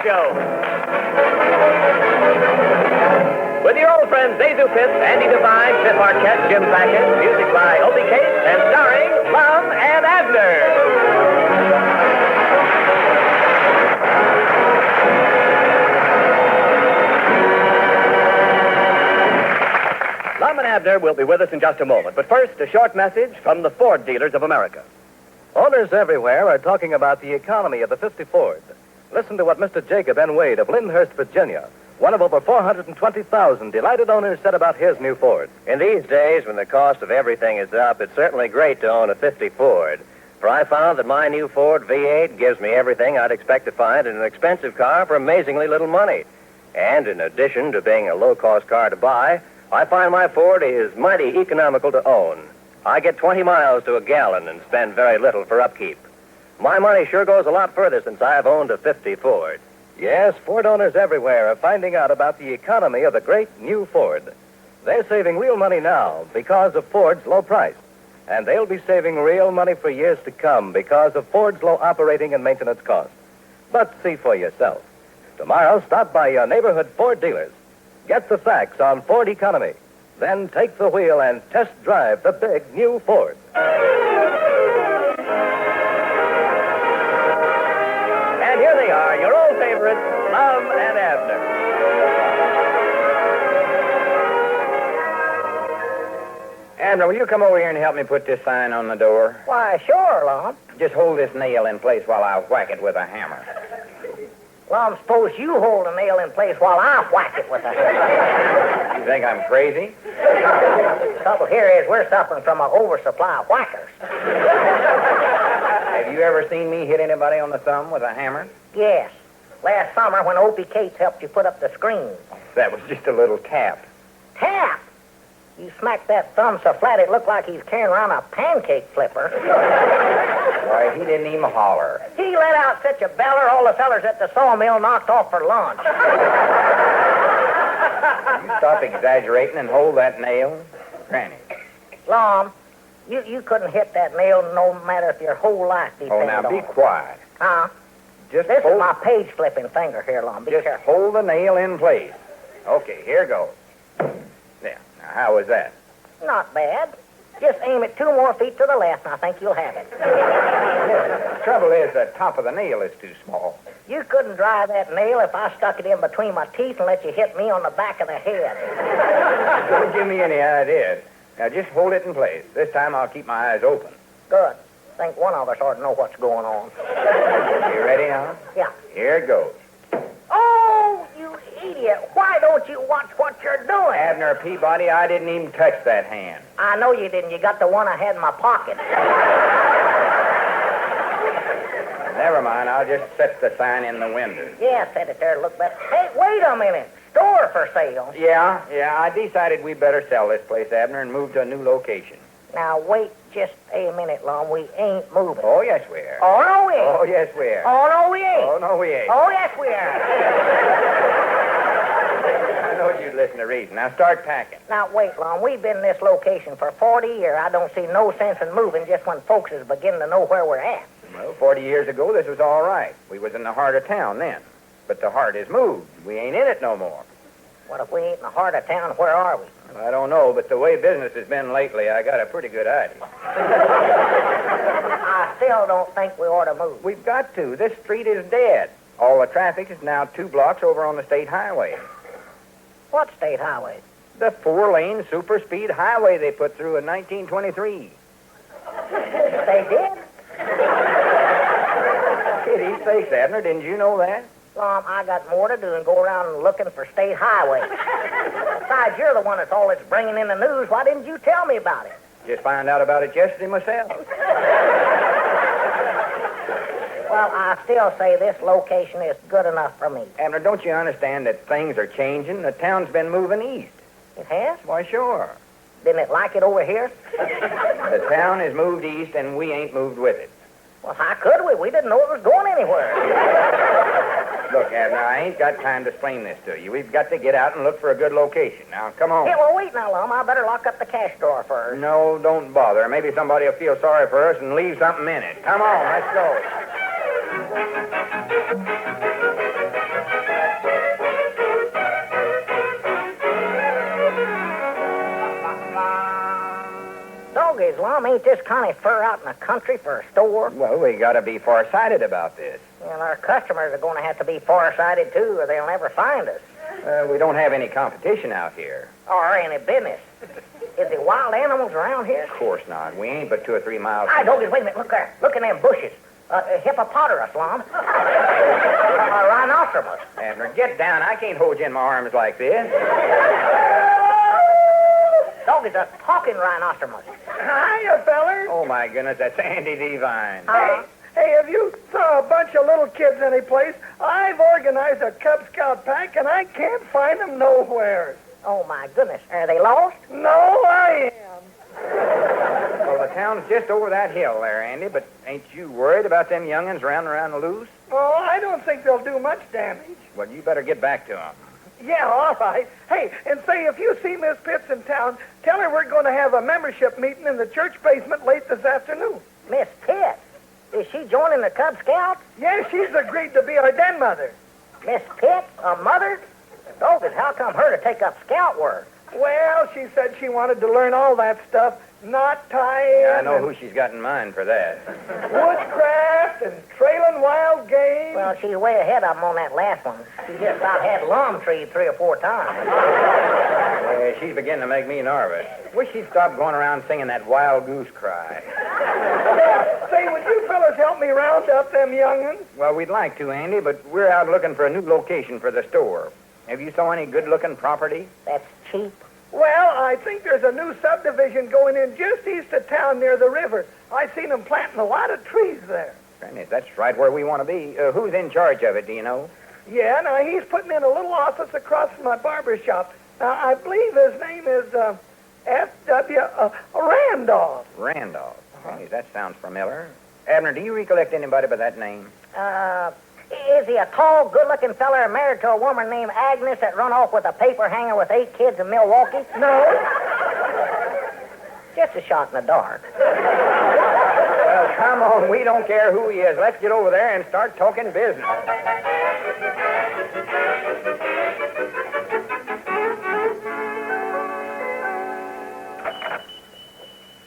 Show. With your old friends Zazu Pitts, Andy Devine, Cliff Arquette, Jim Backus, music by Opie Case, and starring Lum and Abner. Lum and Abner will be with us in just a moment. But first, a short message from the Ford dealers of America. Owners everywhere are talking about the economy of the 50 Ford. Listen to what Mr. Jacob N. Wade of Lyndhurst, Virginia, one of over 420,000 delighted owners, said about his new Ford. In these days, when the cost of everything is up, it's certainly great to own a 50 Ford. For I found that my new Ford V8 gives me everything I'd expect to find in an expensive car for amazingly little money. And in addition to being a low-cost car to buy, I find my Ford is mighty economical to own. I get 20 miles to a gallon and spend very little for upkeep. My money sure goes a lot further since I've owned a 50 Ford. Yes, Ford owners everywhere are finding out about the economy of the great new Ford. They're saving real money now because of Ford's low price. And they'll be saving real money for years to come because of Ford's low operating and maintenance costs. But see for yourself. Tomorrow, stop by your neighborhood Ford dealers. Get the facts on Ford economy. Then take the wheel and test drive the big new Ford. And here they are, your old favorites, Lum and Abner. Abner, will you come over here and help me put this sign on the door? Why, sure, Lum. Just hold this nail in place while I whack it with a hammer. Lum, suppose you hold a nail in place while I whack it with a hammer. You think I'm crazy? The trouble here is we're suffering from an oversupply of whackers. Have you ever seen me hit anybody on the thumb with a hammer? Yes. Last summer when Opie Cates helped you put up the screen. That was just a little tap. Tap! You smacked that thumb so flat it looked like he's carrying around a pancake flipper. Why, he didn't even holler. He let out such a beller, all the fellers at the sawmill knocked off for lunch. You stop exaggerating and hold that nail. Granny. Lum, you couldn't hit that nail no matter if your whole life depended on it. Oh, now be quiet. Huh? Just This hold, is my page-flipping finger here, Lum. Be just careful. hold the nail in place. Okay, here goes. There. Now, how was that? Not bad. Just aim it 2 more feet to the left, and I think you'll have it. The trouble is the top of the nail is too small. You couldn't drive that nail if I stuck it in between my teeth and let you hit me on the back of the head. Don't give me any ideas. Now, just hold it in place. This time I'll keep my eyes open. Good. Think one of us ought to know what's going on. You ready now? Yeah. Here it goes. Oh, you idiot. Why don't you watch what you're doing? Abner Peabody, I didn't even touch that hand. I know you didn't. You got the one I had in my pocket. Never mind. I'll just set the sign in the window. Yeah, set it there to look better. Hey, wait a minute. Store for sale. Yeah. I decided we better sell this place, Abner, and move to a new location. Now, wait just a minute, Lum. We ain't moving. Oh, yes, we are. Oh, no, we ain't. Oh, yes, we are. Oh, no, we ain't. Oh, no, we ain't. Oh, yes, we are. I know you'd listen to reason. Now, start packing. Now, wait, Lum. We've been in this location for 40 years. I don't see no sense in moving just when folks is beginning to know where we're at. Well, 40 years ago, this was all right. We was in the heart of town then. But the heart is moved. We ain't in it no more. What if we ain't in the heart of town? Where are we? Well, I don't know, but the way business has been lately, I got a pretty good idea. I still don't think we ought to move. We've got to. This street is dead. All the traffic is now 2 blocks over on the state highway. What state highway? The 4-lane super speed highway they put through in 1923. They did? Kitty sakes, Abner, didn't you know that? Lum, I got more to do than go around looking for state highways. Besides, you're the one that's always bringing in the news. Why didn't you tell me about it? Just found out about it yesterday myself. Well, I still say this location is good enough for me. Abner, don't you understand that things are changing? The town's been moving east. It has? Why, sure. Didn't it like it over here? The town has moved east, and we ain't moved with it. Well, how could we? We didn't know it was going anywhere. Look, Abner, I ain't got time to explain this to you. We've got to get out and look for a good location. Now, come on. Hey, well, wait now, Lum. I better lock up the cash drawer first. No, don't bother. Maybe somebody will feel sorry for us and leave something in it. Come on, let's go. Doggies, Lum, ain't this kind of fur out in the country for a store? Well, we got to be farsighted about this. Well, our customers are going to have to be farsighted, too, or they'll never find us. We don't have any competition out here. Or any business. Is there wild animals around here? Of course not. We ain't but 2 or 3 miles. Hi, Doggies, wait a minute. Look there. Look in them bushes. A hippopotamus, Lum. A rhinoceros. Abner, get down. I can't hold you in my arms like this. Doggies, a talking rhinoceros. Hiya, fellers. Oh, my goodness, that's Andy Devine. Hey, if you saw a bunch of little kids any place, I've organized a Cub Scout pack, and I can't find them nowhere. Oh, my goodness. Are they lost? No, I am. Well, the town's just over that hill there, Andy, but ain't you worried about them young'uns rounding around the loose? Oh, I don't think they'll do much damage. Well, you better get back to them. Yeah, all right. Hey, and say, if you see Miss Pitts in town, tell her we're going to have a membership meeting in the church basement late this afternoon. Miss Pitt. Is she joining the Cub Scouts? Yeah, she's agreed to be our den mother. Miss Pitt, a mother? Doggies, how come her to take up scout work? Well, she said she wanted to learn all that stuff. Knot tying. Yeah, I know who she's got in mind for that. Woodcraft and trailing wild game. Well, she's way ahead of them on that last one. She just about had Lum treed 3 or 4 times. Yeah, she's beginning to make me nervous. Wish she'd stop going around singing that wild goose cry. Say, would you fellas help me round up them young'uns? Well, we'd like to, Andy, but we're out looking for a new location for the store. Have you saw any good-looking property? That's cheap. Well, I think there's a new subdivision going in just east of town near the river. I seen them planting a lot of trees there. Goodness, that's right where we want to be. Who's in charge of it, do you know? Yeah, now he's putting in a little office across from my barber shop. Now, I believe his name is F.W. Randolph. Randolph. Hey, that sounds familiar. Abner, do you recollect anybody by that name? Is he a tall, good-looking feller married to a woman named Agnes that run off with a paper hanger with 8 kids in Milwaukee? No. Just a shot in the dark. Well, come on. We don't care who he is. Let's get over there and start talking business.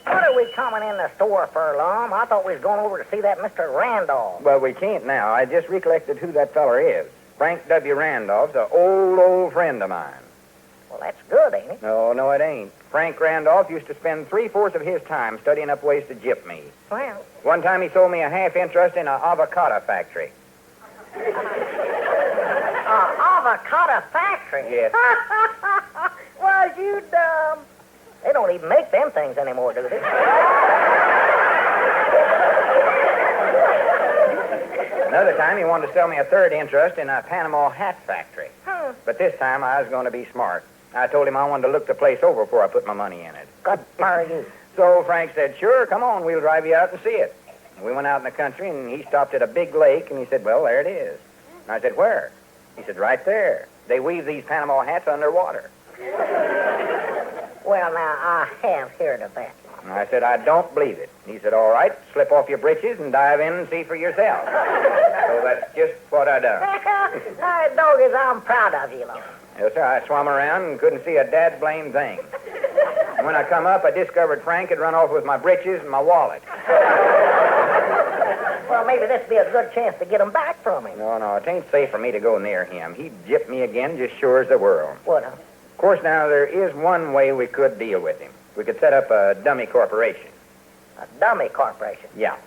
What are we coming in the store for, Lum? I thought we was going over to see that Mr. Randolph. Well, we can't now. I just recollected who that feller is. Frank W. Randolph's an old friend of mine. Well, that's good, ain't it? No, it ain't. Frank Randolph used to spend 3/4 of his time studying up ways to gyp me. Well, One time he sold me a half interest in an avocado factory. avocado factory? Yes. Was you dumb? They don't even make them things anymore, do they? Another time he wanted to sell me a 3rd interest in a Panama hat factory. But this time I was going to be smart. I told him I wanted to look the place over before I put my money in it. Good for you. So Frank said, sure, come on, we'll drive you out and see it. We went out in the country, and he stopped at a big lake, and he said, well, there it is. And I said, where? He said, right there. They weave these Panama hats underwater. Well, now, I have heard of that. And I said, I don't believe it. He said, all right, slip off your breeches and dive in and see for yourself. So that's just what I done. Hey, Doggies, I'm proud of you, Lum. Yes, sir, I swam around and couldn't see a dad blame thing. And when I come up, I discovered Frank had run off with my breeches and my wallet. Well, maybe this would be a good chance to get him back from him. No, it ain't safe for me to go near him. He'd gyp me again just sure as the world. What? Of course, now, there is one way we could deal with him. We could set up a dummy corporation. A dummy corporation? Yeah.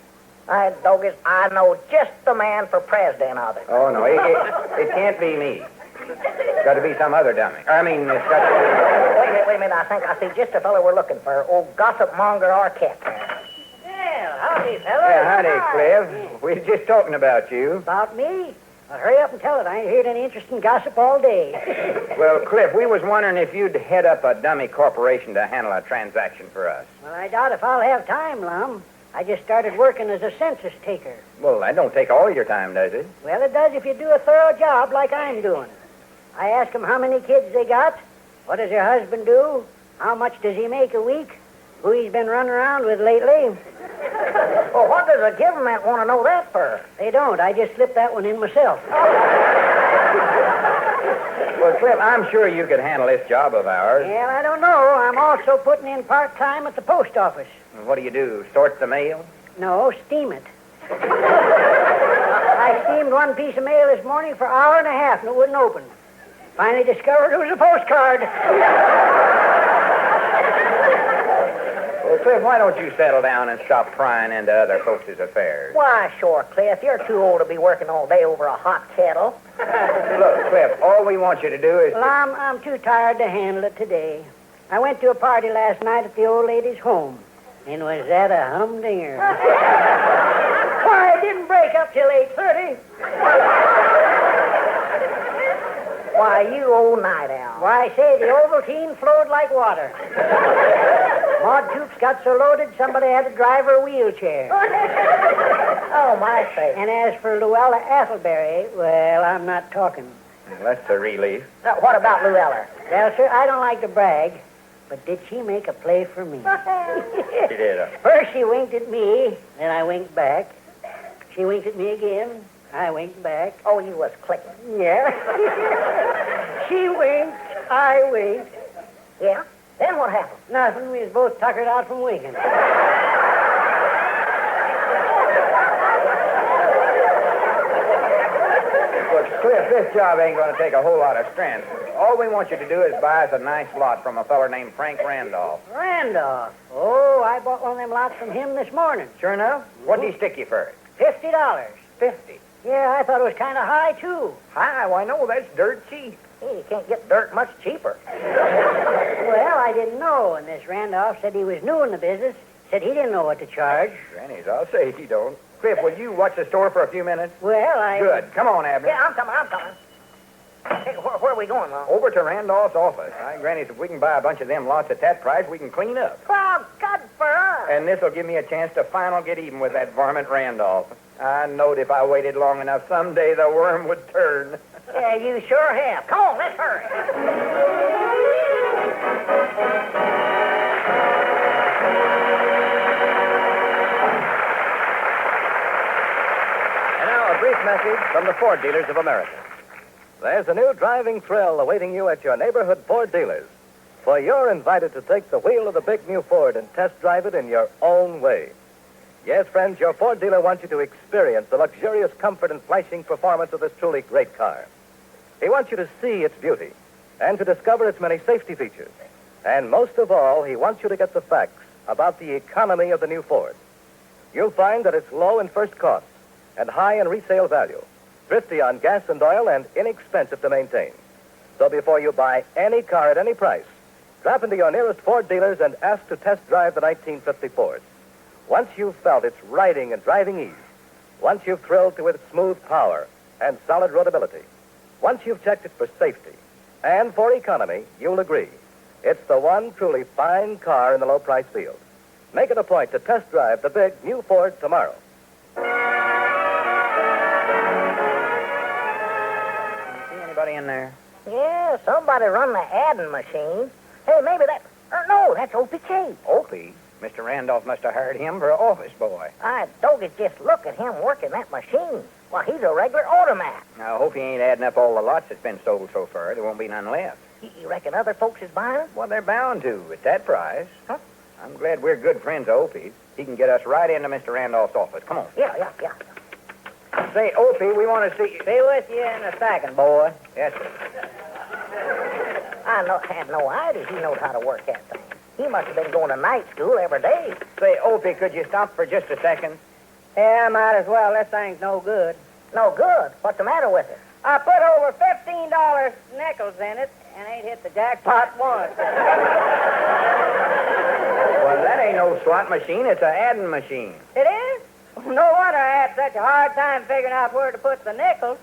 Hey, Doggies, I know just the man for president of it. Oh, no, it can't be me. It's got to be some other dummy. It's got to Wait a minute. I think I see just the fellow we're looking for. Old gossip monger Arquette. Well, howdy, fellas. Yeah, howdy, Cliff. We was just talking about you. About me? Well, hurry up and tell it. I ain't heard any interesting gossip all day. Well, Cliff, we was wondering if you'd head up a dummy corporation to handle a transaction for us. Well, I doubt if I'll have time, Lum. I just started working as a census taker. Well, that don't take all your time, does it? Well, it does if you do a thorough job like I'm doing. I ask them how many kids they got, what does their husband do, how much does he make a week, who he's been running around with lately. Well, what does the government want to know that for? They don't. I just slipped that one in myself. Well, Cliff, I'm sure you could handle this job of ours. Well, I don't know. I'm also putting in part-time at the post office. What do? Sort the mail? No, steam it. I steamed one piece of mail this morning for an hour and a half, and it wouldn't open. Finally discovered it was a postcard. Well, Cliff, why don't you settle down and stop prying into other folks' affairs? Why, sure, Cliff. You're too old to be working all day over a hot kettle. Look, Cliff, all we want you to do is... Well, I'm too tired to handle it today. I went to a party last night at the old lady's home, and was that a humdinger? Why, it didn't break up till 8:30. Why, you old night owl. Why, I say, the Ovaltine flowed like water. Maud Toops got so loaded, somebody had to drive her wheelchair. Oh, my face. And as for Luella Athelberry, well, I'm not talking. That's a relief. Now, what about Luella? Well, sir, I don't like to brag, but did she make a play for me? She did. First she winked at me, then I winked back. She winked at me again, I winked back. Oh, you was clicking. Yeah. She winked, I winked. Yeah? Then what happened? Nothing, we was both tuckered out from winking. Look, Cliff, this job ain't going to take a whole lot of strength. All we want you to do is buy us a nice lot from a feller named Frank Randolph. Randolph? Oh, I bought one of them lots from him this morning. Sure enough? What'd he stick you for it? $50. 50. Yeah, I thought it was kind of high, too. Hi, why no, that's dirt cheap. Hey, you can't get dirt much cheaper. Well, I didn't know, and this Randolph said he was new in the business, said he didn't know what to charge. Granny's, I'll say he don't. Cliff, will you watch the store for a few minutes? Well, I... Good. Come on, Abner. Yeah, I'm coming. Hey, where are we going, Mom? Over to Randolph's office. Granny's, if we can buy a bunch of them lots at that price, we can clean up. Oh, good for us. And this'll give me a chance to final get even with that varmint Randolph. I knowed if I waited long enough, someday the worm would turn. Yeah, you sure have. Come on, let's hurry. And now a brief message from the Ford dealers of America. There's a new driving thrill awaiting you at your neighborhood Ford dealers. For you're invited to take the wheel of the big new Ford and test drive it in your own way. Yes, friends, your Ford dealer wants you to experience the luxurious comfort and flashing performance of this truly great car. He wants you to see its beauty and to discover its many safety features. And most of all, he wants you to get the facts about the economy of the new Ford. You'll find that it's low in first costs and high in resale value, thrifty on gas and oil, and inexpensive to maintain. So before you buy any car at any price, drop into your nearest Ford dealers and ask to test drive the 1950 Ford. Once you've felt its riding and driving ease, once you've thrilled to its smooth power and solid roadability, once you've checked it for safety and for economy, you'll agree it's the one truly fine car in the low-price field. Make it a point to test drive the big new Ford tomorrow. See anybody in there? Yeah, somebody run the adding machine. Hey, maybe that... no, that's OPK. Opie? Mr. Randolph must have hired him for an office boy. Doggett, just look at him working that machine. Why, he's a regular automat. Now, I hope he ain't adding up all the lots that's been sold so far. There won't be none left. You reckon other folks is buying it? Well, they're bound to at that price. Huh? I'm glad we're good friends of Opie's. He can get us right into Mr. Randolph's office. Come on. Yeah. Say, Opie, we want to see you. Be with you in a second, boy. Yes, sir. I had no idea he knows how to work that thing. He must have been going to night school every day. Say, Opie, could you stop for just a second? Yeah, might as well. That thing's no good. No good. What's the matter with it? I put over $15 nickels in it and ain't hit the jackpot once. Well, that ain't no slot machine. It's an adding machine. It is? No wonder I had such a hard time figuring out where to put the nickels.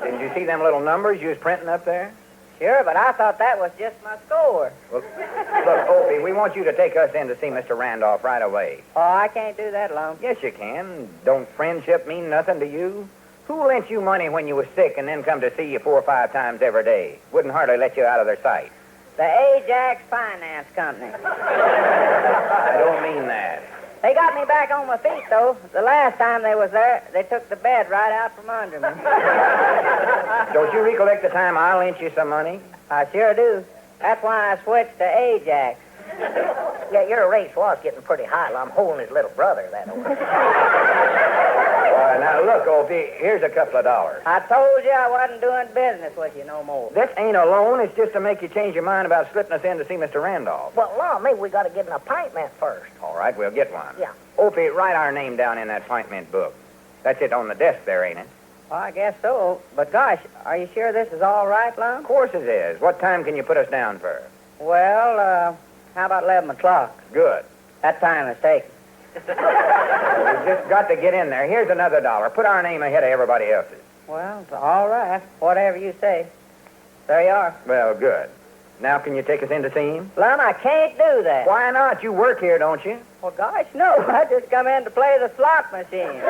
Didn't you see them little numbers you was printing up there? Sure, but I thought that was just my score. Well, look, Opie, we want you to take us in to see Mr. Randolph right away. Oh, I can't do that alone. Yes, you can. Don't friendship mean nothing to you? Who lent you money when you was sick and then come to see you 4 or 5 times every day? Wouldn't hardly let you out of their sight. The Ajax Finance Company. I don't mean that. They got me back on my feet, though. The last time they was there, they took the bed right out from under me. Don't you recollect the time I lent you some money? I sure do. That's why I switched to Ajax. Yeah, your race was getting pretty high. I'm holding his little brother that way. Now, look, Opie, here's a couple of dollars. I told you I wasn't doing business with you no more. This ain't a loan. It's just to make you change your mind about slipping us in to see Mr. Randolph. Well, Lum, maybe we got to get an appointment first. All right, we'll get one. Yeah. Opie, write our name down in that appointment book. That's it on the desk there, ain't it? Well, I guess so. But gosh, are you sure this is all right, Lum? Of course it is. What time can you put us down for? Well, how about 11 o'clock? Good. That time is taken. We've just got to get in there. Here's another dollar. Put our name ahead of everybody else's. Well, all right. Whatever you say. There you are. Well, good. Now can you take us in to see him? Lum, I can't do that. Why not? You work here, don't you? Well, gosh, no. I just come in to play the slot machine.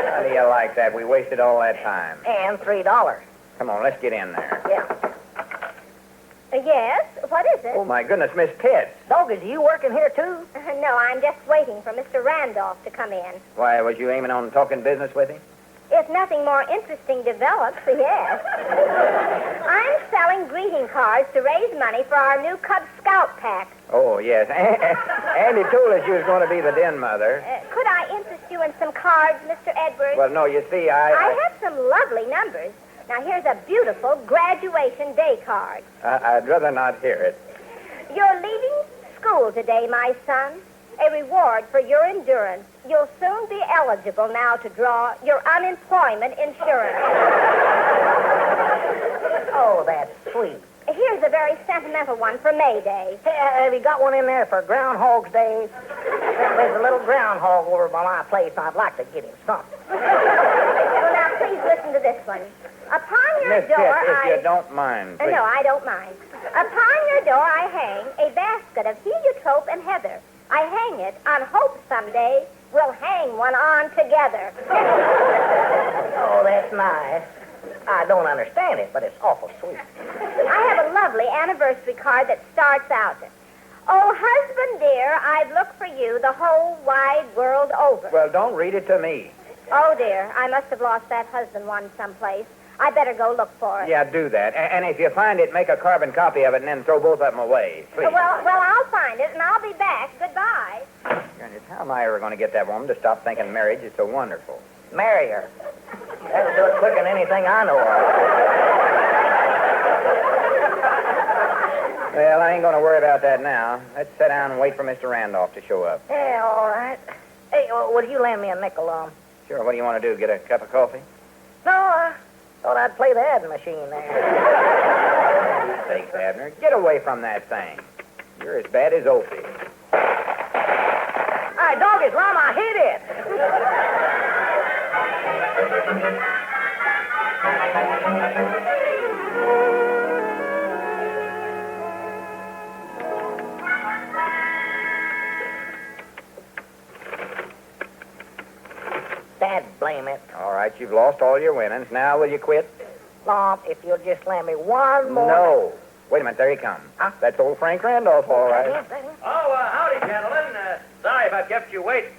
How do you like that? We wasted all that time. And $3. Come on, let's get in there. Yeah. Yes? What is it? Oh, my goodness, Miss Pitts. Dog, is you working here, too? No, I'm just waiting for Mr. Randolph to come in. Why, was you aiming on talking business with him? If nothing more interesting develops, yes. I'm selling greeting cards to raise money for our new Cub Scout pack. Oh, yes. Andy told us you was going to be the den mother. Could I interest you in some cards, Mr. Edwards? Well, no, you see, I have some lovely numbers. Now, here's a beautiful graduation day card. I'd rather not hear it. You're leaving school today, my son. A reward for your endurance. You'll soon be eligible now to draw your unemployment insurance. Oh, that's sweet. Here's a very sentimental one for May Day. Hey, have you got one in there for Groundhog's Day? There's a little groundhog over by my place. I'd like to get him something. Well, now, please listen to this one. Upon your Miss door, Pitts, if you don't mind, please. No, I don't mind. Upon your door, I hang a basket of heliotrope and heather. I hang it on hope someday we'll hang one on together. Oh, that's nice. I don't understand it, but it's awful sweet. I have a lovely anniversary card that starts out, "Oh, husband dear, I've looked for you the whole wide world over." Well, don't read it to me. Oh, dear, I must have lost that husband one someplace. I better go look for it. Yeah, do that. And if you find it, make a carbon copy of it and then throw both of them away, please. Well, I'll find it, and I'll be back. Goodbye. Goodness, how am I ever going to get that woman to stop thinking marriage is so wonderful? Marry her. That'll do it quicker than anything I know of. Well, I ain't going to worry about that now. Let's sit down and wait for Mr. Randolph to show up. Yeah, all right. Hey, would you lend me a nickel, Sure, what do you want to do, get a cup of coffee? No, I thought I'd play the ad machine there. Sakes, Abner, get away from that thing. You're as bad as Opie. Hey, doggies, Lum, I hit it. Dad, blame it. All right, you've lost all your winnings. Now will you quit? Lum, if you'll just lend me one more... No. Wait a minute, there he comes. Huh? That's old Frank Randolph, all right. Oh, howdy, gentlemen. Sorry if I've kept you waiting.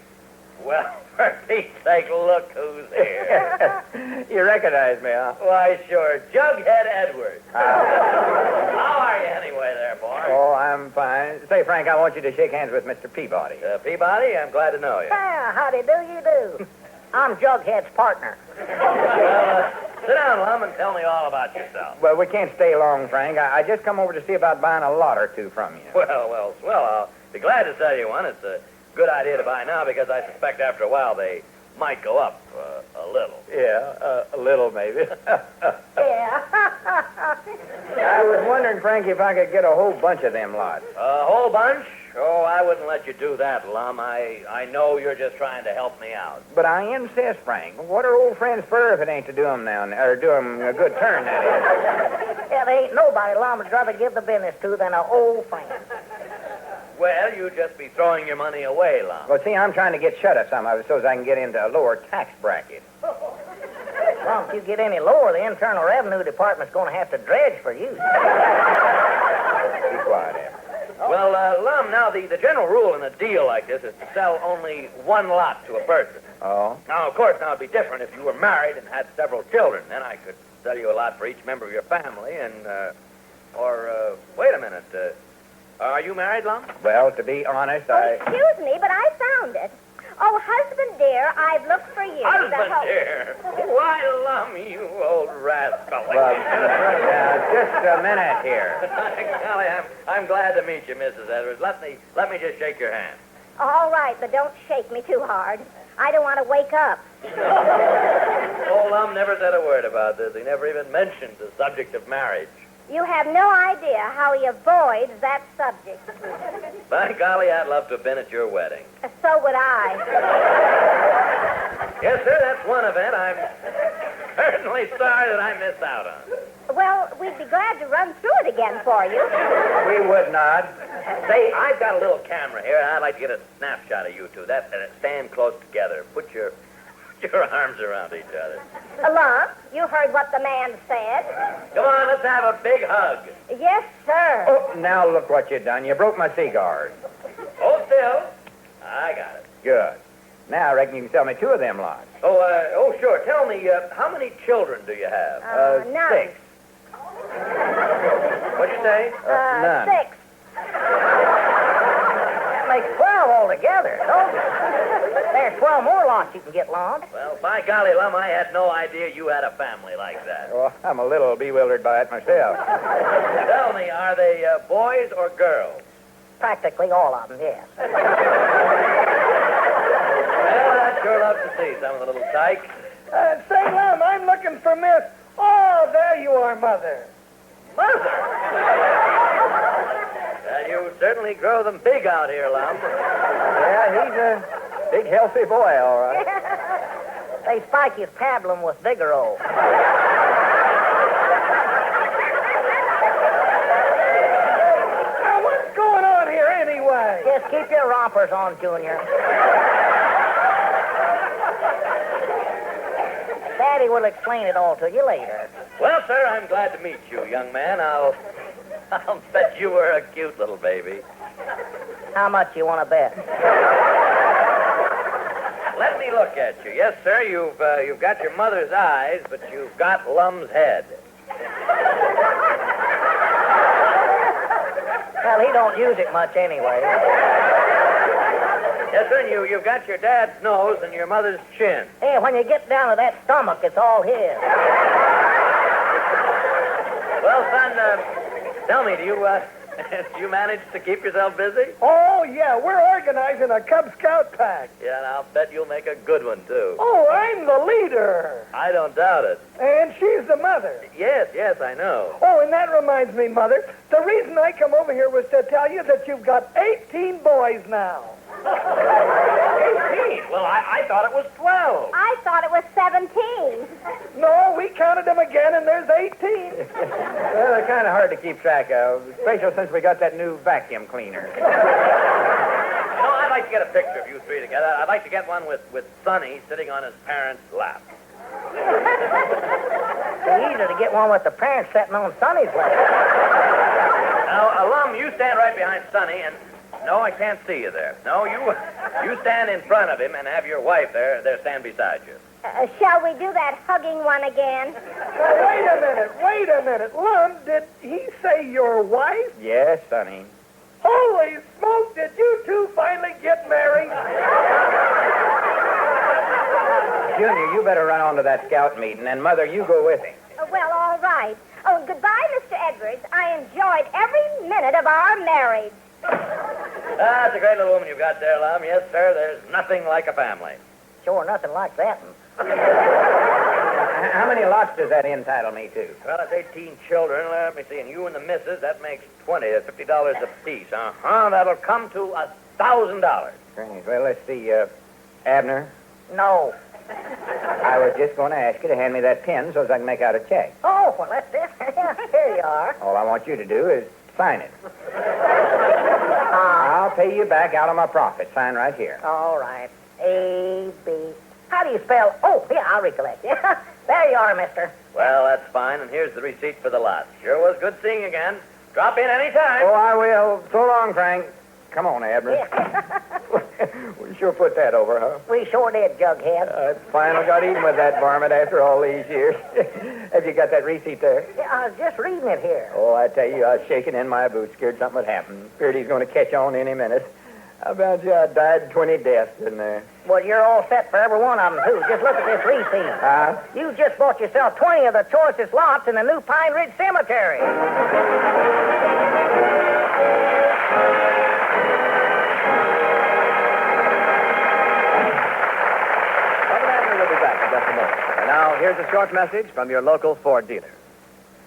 Well, for Pete's sake, look who's here. You recognize me, huh? Why, sure, Jughead Edwards. How are you anyway there, boy? Oh, I'm fine. Say, Frank, I want you to shake hands with Mr. Peabody. Peabody, I'm glad to know you. Yeah, howdy do you do. I'm Jughead's partner. Well, sit down, Lum, and tell me all about yourself. Well, we can't stay long, Frank. I just come over to see about buying a lot or two from you. Well, I'll be glad to sell you one. It's a good idea to buy now because I suspect after a while they might go up a little. Yeah, a little maybe. Yeah. I was wondering, Frank, if I could get a whole bunch of them lots. A whole bunch? Oh, I wouldn't let you do that, Lum. I know you're just trying to help me out. But I insist, Frank. What are old friends for if it ain't to do 'em now, or do 'em a good turn, that is? Yeah, there ain't nobody Lum would rather give the business to than an old friend. Well, you'd just be throwing your money away, Lum. Well, see, I'm trying to get shut of some of it so as I can get into a lower tax bracket. Well, if you get any lower, the Internal Revenue Department's going to have to dredge for you. Be quiet, Em. Well, Lum, now the general rule in a deal like this is to sell only one lot to a person. Oh? Now, of course, now it'd be different if you were married and had several children. Then I could sell you a lot for each member of your family and, wait a minute. Are you married, Lum? Well, to be honest, Oh, excuse me, but I found it. Oh, husband dear, I've looked for you. Husband, dear. Why, Lum, you old rascal. Well, just a minute here. Golly, I'm glad to meet you, Mrs. Edwards. Let me just shake your hand. All right, but don't shake me too hard. I don't want to wake up. Old Lum never said a word about this. He never even mentioned the subject of marriage. You have no idea how he avoids that subject. By golly, I'd love to have been at your wedding. So would I. Yes, sir, that's one event I'm certainly sorry that I missed out on. Well, we'd be glad to run through it again for you. we would not. Say, I've got a little camera here, and I'd like to get a snapshot of you two. Stand close together. Put your arms around each other. Lum, you heard what the man said. Come on, let's have a big hug. Yes, sir. Oh, now look what you done. You broke my cigars. Hold still. I got it. Good. Now I reckon you can sell me 2 of them lots. Oh, sure. Tell me, how many children do you have? None. 6. What'd you say? None. 6. That makes 12 altogether, don't it? There's 12 more lots you can get, Lum. Well, by golly, Lum, I had no idea you had a family like that. Oh, I'm a little bewildered by it myself. Tell me, are they boys or girls? Practically all of them, yes. Well, I'd sure love to see some of the little tykes. Say, Lum, I'm looking for Miss... Oh, there you are, Mother. Mother! You certainly grow them big out here, Lum. Yeah, he's a big, healthy boy, all right. They spike his pablum with Vigoro. Now, what's going on here anyway? Just keep your rompers on, Junior. Daddy will explain it all to you later. Well, sir, I'm glad to meet you, young man. I'll bet you were a cute little baby. How much you want to bet? Let me look at you. Yes, sir, you've got your mother's eyes, but you've got Lum's head. Well, he don't use it much anyway. Yes, sir, and you've got your dad's nose and your mother's chin. Hey, when you get down to that stomach, it's all his. Well, son, tell me, do you manage to keep yourself busy? Oh, yeah, we're organizing a Cub Scout pack. Yeah, and I'll bet you'll make a good one, too. Oh, I'm the leader. I don't doubt it. And she's the mother. Yes, I know. Oh, and that reminds me, Mother, the reason I come over here was to tell you that you've got 18 boys now. 18? Well, I thought it was 12. I thought it was 17. No, we counted them again, and there's 18. Well, they're kind of hard to keep track of, especially since we got that new vacuum cleaner. I'd like to get a picture of you three together. I'd like to get one with Sonny sitting on his parents' lap. It's easier to get one with the parents sitting on Sonny's lap. Now, Lum, you stand right behind Sonny, and... No, I can't see you there. No, you stand in front of him and have your wife there stand beside you. Shall we do that hugging one again? Now, wait a minute. Lum, did he say your wife? Yes, Sonny. Holy smoke, did you two finally get married? Junior, you better run on to that scout meeting, and Mother, you go with him. Well, all right. Oh, goodbye, Mr. Edwards. I enjoyed every minute of our marriage. That's a great little woman you've got there, Lum. Yes, sir, there's nothing like a family. Sure, nothing like that. How many lots does that entitle me to? Well, it's 18 children. Let me see. And you and the missus, that makes 20. That's $50 apiece. That'll come to $1,000. Great. Well, let's see. Abner, No. I was just going to ask you to hand me that pen so as I can make out a check. Oh, well, that's it. Here you are. All I want you to do is sign it. I'll pay you back out of my profit. Sign right here. All right. A-B. How do you spell? Oh, yeah, I'll recollect. Yeah. There you are, mister. Well, that's fine. And here's the receipt for the lot. Sure was good seeing you again. Drop in any time. Oh, I will. So long, Frank. Come on, Abner. We sure put that over, huh? We sure did, Jughead. Finally got even with that varmint after all these years. Have you got that receipt there? Yeah, I was just reading it here. Oh, I tell you, I was shaking in my boots, scared something would happen. Feared he's going to catch on any minute. How about you? I died 20 deaths in there. Well, you're all set for every one of them, too. Just look at this receipt. Huh? You just bought yourself 20 of the choicest lots in the new Pine Ridge Cemetery. And now, here's a short message from your local Ford dealer.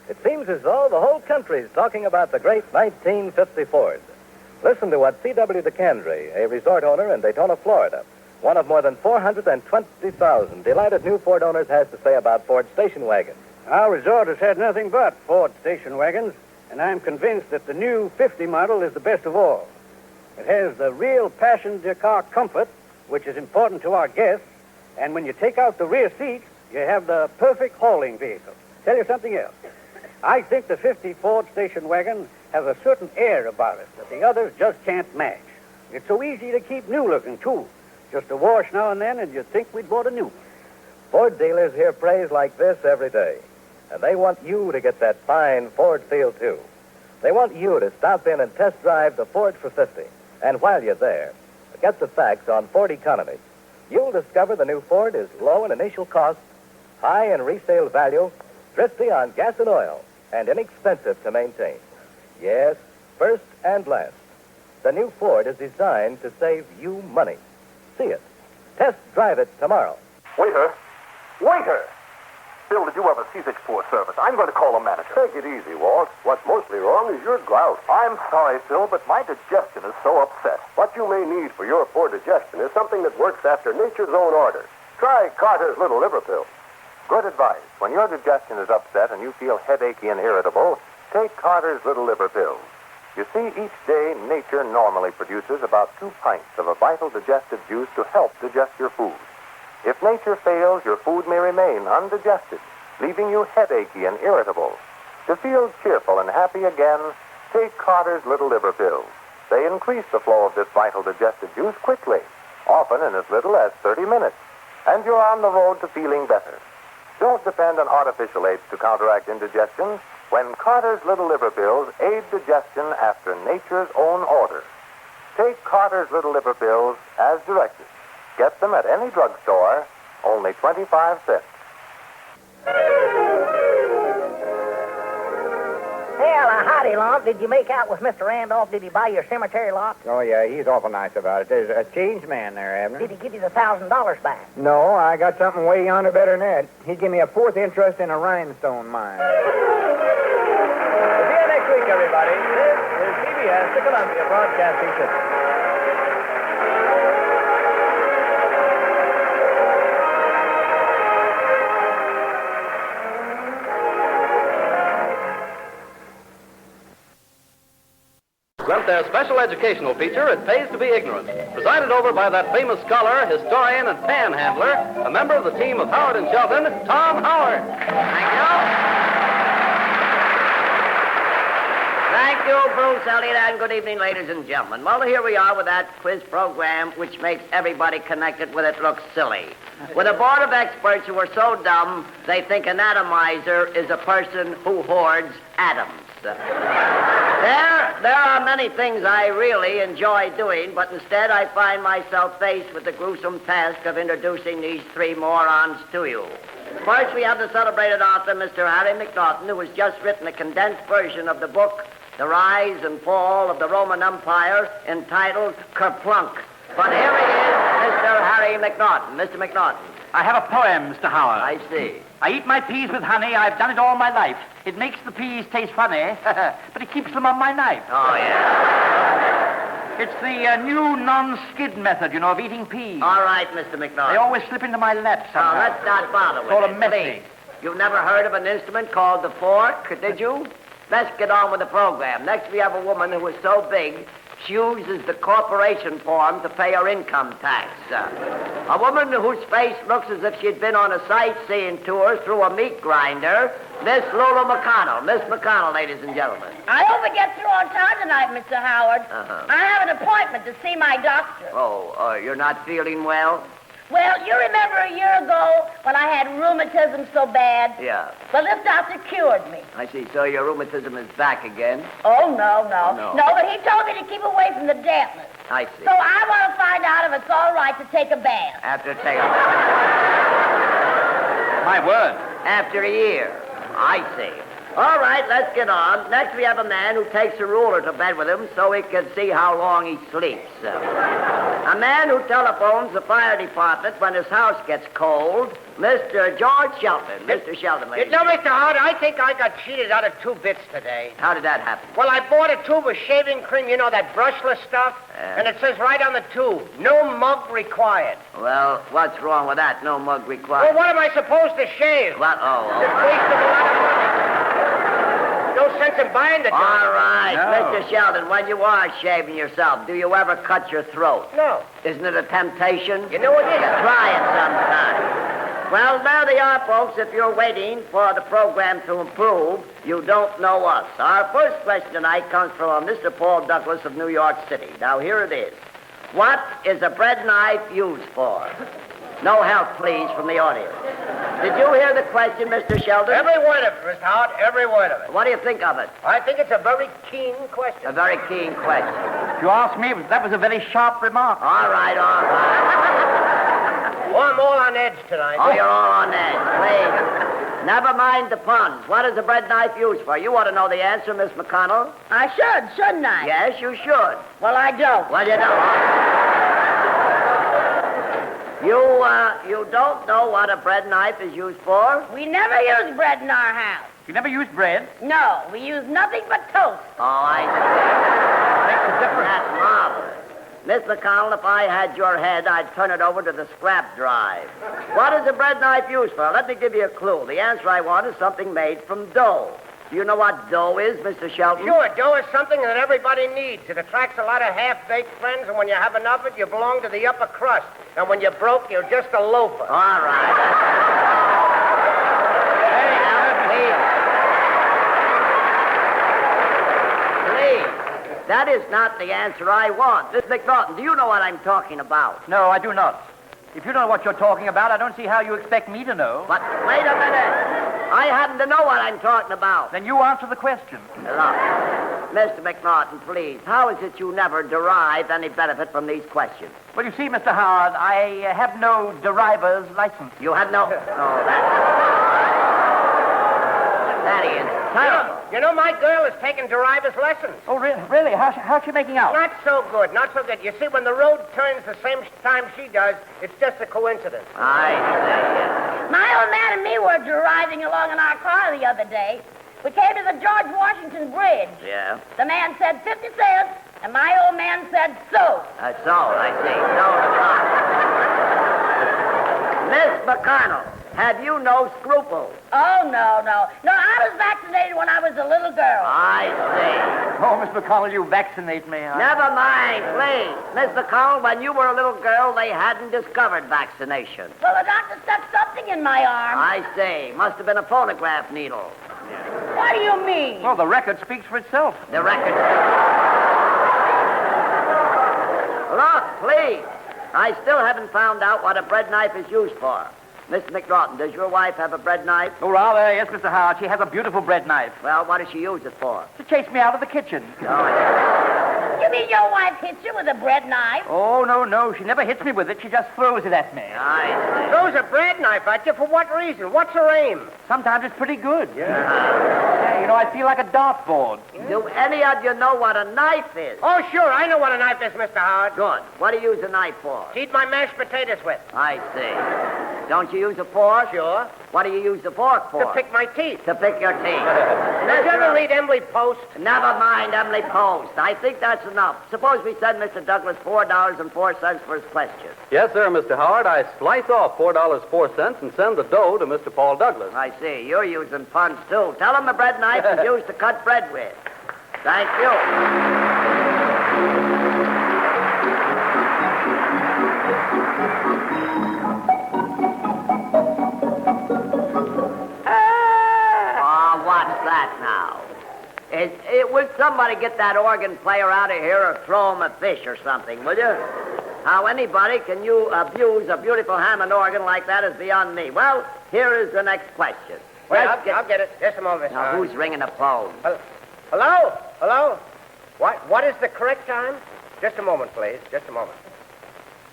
It seems as though the whole country is talking about the great 1950 Ford. Listen to what C.W. DeCandre, a resort owner in Daytona, Florida, one of more than 420,000 delighted new Ford owners, has to say about Ford station wagons. Our resort has had nothing but Ford station wagons, and I'm convinced that the new 50 model is the best of all. It has the real passenger car comfort, which is important to our guests, and when you take out the rear seats, you have the perfect hauling vehicle. Tell you something else. I think the 50 Ford station wagon has a certain air about it that the others just can't match. It's so easy to keep new looking, too. Just a wash now and then, and you'd think we'd bought a new one. Ford dealers hear praise like this every day, and they want you to get that fine Ford feel, too. They want you to stop in and test drive the Ford for 50. And while you're there, get the facts on Ford economy. You'll discover the new Ford is low in initial cost, high in resale value, thrifty on gas and oil, and inexpensive to maintain. Yes, first and last, the new Ford is designed to save you money. See it. Test drive it tomorrow. Waiter! Waiter! Bill, did you ever see this poor service? I'm going to call the manager. Take it easy, Walt. What's mostly wrong is your grout. I'm sorry, Phil, but my digestion is so upset. What you may need for your poor digestion is something that works after nature's own order. Try Carter's Little Liver Pill. Good advice. When your digestion is upset and you feel headachy and irritable, take Carter's Little Liver Pill. You see, each day, nature normally produces about 2 pints of a vital digestive juice to help digest your food. If nature fails, your food may remain undigested, leaving you headachy and irritable. To feel cheerful and happy again, take Carter's Little Liver Pills. They increase the flow of this vital digestive juice quickly, often in as little as 30 minutes, and you're on the road to feeling better. Don't depend on artificial aids to counteract indigestion when Carter's Little Liver Pills aid digestion after nature's own order. Take Carter's Little Liver Pills as directed. Get them at any drugstore, only 25 cents. Well, howdy, Lon. Did you make out with Mr. Randolph? Did he buy your cemetery lot? Oh, yeah, he's awful nice about it. There's a changed man there, Abner. Did he give you the $1,000 back? No, I got something way yonder better than that. He gave me a 4th interest in a rhinestone mine. We'll see you next week, everybody. This is CBS, the Columbia Broadcasting System. Present their special educational feature, It Pays to Be Ignorant, presided over by that famous scholar, historian, and panhandler, a member of the team of Howard and Shelton, Tom Howard. Thank you. Thank you, Bruce Elliott, and good evening, ladies and gentlemen. Well, here we are with that quiz program, which makes everybody connected with it look silly. With a board of experts who are so dumb, they think an atomizer is a person who hoards atoms. There are many things I really enjoy doing, but instead I find myself faced with the gruesome task of introducing these 3 morons to you. First, we have the celebrated author, Mr. Harry McNaughton, who has just written a condensed version of the book, The Rise and Fall of the Roman Empire, entitled Kerplunk. But here he is, Mr. Harry McNaughton. Mr. McNaughton. I have a poem, Mr. Howard. I see. I eat my peas with honey. I've done it all my life. It makes the peas taste funny, but it keeps them on my knife. Oh, yeah? It's the new non-skid method, you know, of eating peas. All right, Mr. McNaughton. They always slip into my lap somehow. Oh, let's not bother with Sort it, of messy. please. You've never heard of an instrument called the fork, did you? Let's get on with the program. Next, we have a woman who is so big, uses the corporation form to pay her income tax. A woman whose face looks as if she'd been on a sightseeing tour through a meat grinder, Miss Lulu McConnell. Miss McConnell, ladies and gentlemen. I hope we get through on time tonight, Mr. Howard. I have an appointment to see my doctor. Oh, you're not feeling well? Well, you remember a year ago when I had rheumatism so bad? Yeah. Well, this doctor cured me. I see. So your rheumatism is back again? Oh, no. No. No, but he told me to keep away from the dampness. I see. So I want to find out if it's all right to take a bath. After take a... My word. After a year. I see. All right, let's get on. Next, we have a man who takes a ruler to bed with him so he can see how long he sleeps. A man who telephones the fire department when his house gets cold, Mr. George Shelton. Mr. Shelton, ladies. You know, Mr. Howard, I think I got cheated out of 2 bits today. How did that happen? Well, I bought a tube of shaving cream, you know, that brushless stuff, and it says right on the tube, no mug required. Well, what's wrong with that? No mug required. Well, what am I supposed to shave? What? Just wasted a lot of money. No sense in buying the All right, No. Mr. Sheldon, when you are shaving yourself, do you ever cut your throat? No. Isn't it a temptation? You know it is. Try it sometime. Well, there they are, folks. If you're waiting for the program to improve, you don't know us. Our first question tonight comes from Mr. Paul Douglas of New York City. Now, here it is. What is a bread knife used for? No help, please, from the audience. Did you hear the question, Mr. Sheldon? Every word of it, Mr. Howard, every word of it. What do you think of it? I think it's a very keen question. A very keen question. If you ask me, that was a very sharp remark. All right. Oh, I'm all on edge tonight. Oh, you're all on edge. Please. Never mind the puns. What is a bread knife used for? You ought to know the answer, Miss McConnell. I should, shouldn't I? Yes, you should. Well, I don't. Well, you don't. You don't know what a bread knife is used for? We never use bread in our house. You never used bread? No, we use nothing but toast. Oh, I see. Makes a difference. That's marvelous. Miss McConnell, if I had your head, I'd turn it over to the scrap drive. What is a bread knife used for? Let me give you a clue. The answer I want is something made from dough. Do you know what dough is, Mr. Shelton? Sure, dough is something that everybody needs. It attracts a lot of half-baked friends, and when you have enough of it, you belong to the upper crust. And when you're broke, you're just a loafer. All right. Please. That is not the answer I want. Miss McNaughton, do you know what I'm talking about? No, I do not. If you don't know what you're talking about, I don't see how you expect me to know. But wait a minute. I happen to know what I'm talking about. Then you answer the question. Look, Mr. McNaughton, please, how is it you never derive any benefit from these questions? Well, you see, Mr. Howard, I have no deriver's license. You have no... That is terrible. You know, my girl is taking driver's lessons. Oh, really? How's she making out? Not so good, not so good. You see, when the road turns the same time she does, it's just a coincidence. I see. My old man and me were driving along in our car the other day. We came to the George Washington Bridge. Yeah? The man said 50 cents, and my old man said so. So, I see. So, Miss McConnell, have you no scruples? Oh, no. No, I was vaccinated when I was a little girl. I see. Oh, Miss McConnell, you vaccinate me. Never mind, please. Miss McConnell, when you were a little girl, they hadn't discovered vaccination. Well, the doctor stuck something in my arm. I see. Must have been a phonograph needle. What do you mean? Well, the record speaks for itself. The record. Look, please. I still haven't found out what a bread knife is used for. Miss McNaughton, does your wife have a bread knife? Oh, rather, yes, Mr. Howard. She has a beautiful bread knife. Well, what does she use it for? To chase me out of the kitchen. You mean your wife hits you with a bread knife? Oh, no. She never hits me with it. She just throws it at me. I see. Throws a bread knife at you? For what reason? What's her aim? Sometimes it's pretty good. Yeah, you know, I feel like a dartboard. Do any of you know what a knife is? Oh, sure. I know what a knife is, Mr. Howard. Good. What do you use a knife for? To eat my mashed potatoes with. I see. Don't you use a fork? Sure. What do you use the fork for? To pick my teeth. To pick your teeth. Did you ever read Emily Post? Never mind Emily Post. I think that's enough. Suppose we send Mr. Douglas $4.04 for his question. Yes, sir, Mr. Howard. I slice off $4.04 and send the dough to Mr. Paul Douglas. I see. You're using puns, too. Tell him the bread knife is used to cut bread with. Thank you. Will somebody get that organ player out of here or throw him a fish or something, will you? How anybody can you abuse a beautiful Hammond organ like that is beyond me. Well, here is the next question. Wait, I'll get it. Just a moment. Now, who's ringing the phone? Hello? Hello? What is the correct time? Just a moment, please. Just a moment.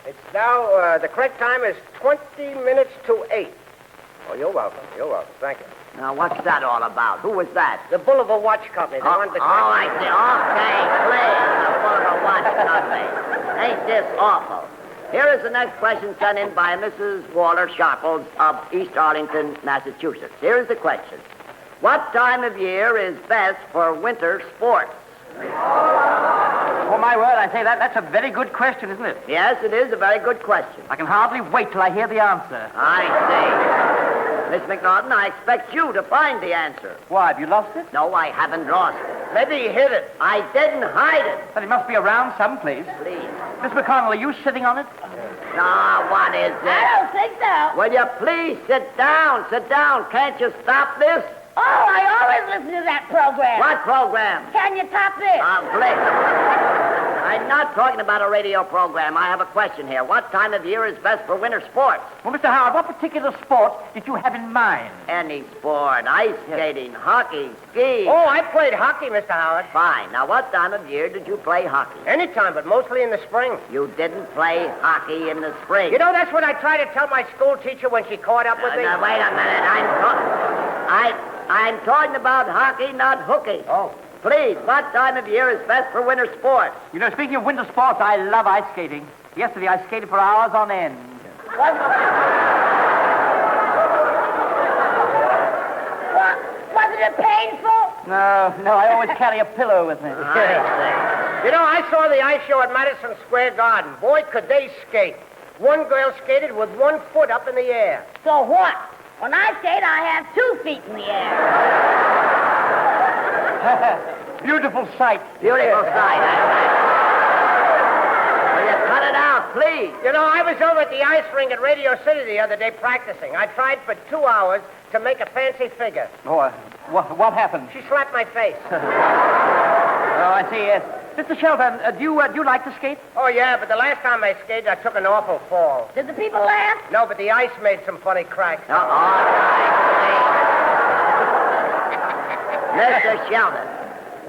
It's now, the correct time is 20 minutes to 8. Oh, you're welcome. You're welcome. Thank you. Now, what's that all about? Who was that? The Boulevard Watch Company. The one that... I see. Okay, please. The Boulevard Watch Company. Ain't this awful? Here is the next question sent in by Mrs. Walter Sharples of East Arlington, Massachusetts. Here is the question. What time of year is best for winter sports? For my word, I say that's a very good question, isn't it? Yes, it is a very good question. I can hardly wait till I hear the answer. I see. Miss McNaughton, I expect you to find the answer. Why, have you lost it? No, I haven't lost it. Maybe he hid it. I didn't hide it. But it must be around someplace. Please. Miss McConnell, are you sitting on it? No, what is this? I don't think so. Will you please sit down? Sit down. Can't you stop this? Oh, I always listen to that program. What program? Can you top this? Blake. I'm not talking about a radio program. I have a question here. What time of year is best for winter sports? Well, Mr. Howard, what particular sport did you have in mind? Any sport. Ice skating, hockey, skiing. Oh, I played hockey, Mr. Howard. Fine. Now, what time of year did you play hockey? Anytime, but mostly in the spring. You didn't play hockey in the spring. You know, that's what I tried to tell my school teacher when she caught up with me. Now, wait a minute. I'm talking about hockey, not hooky. Oh. Please, what time of year is best for winter sports? You know, speaking of winter sports, I love ice skating. Yesterday, I skated for hours on end. Was it painful? No, I always carry a pillow with me. You know, I saw the ice show at Madison Square Garden. Boy, could they skate. One girl skated with 1 foot up in the air. So what? When I skate, I have 2 feet in the air. Beautiful sight. Beautiful sight. Will you cut it out, please? You know, I was over at the ice rink at Radio City the other day practicing. I tried for 2 hours to make a fancy figure. Oh, what happened? She slapped my face. Oh, I see, yes. Mr. Shelton, do you like to skate? Oh, yeah, but the last time I skated, I took an awful fall. Did the people laugh? No, but the ice made some funny cracks. All right, Mr. Sheldon.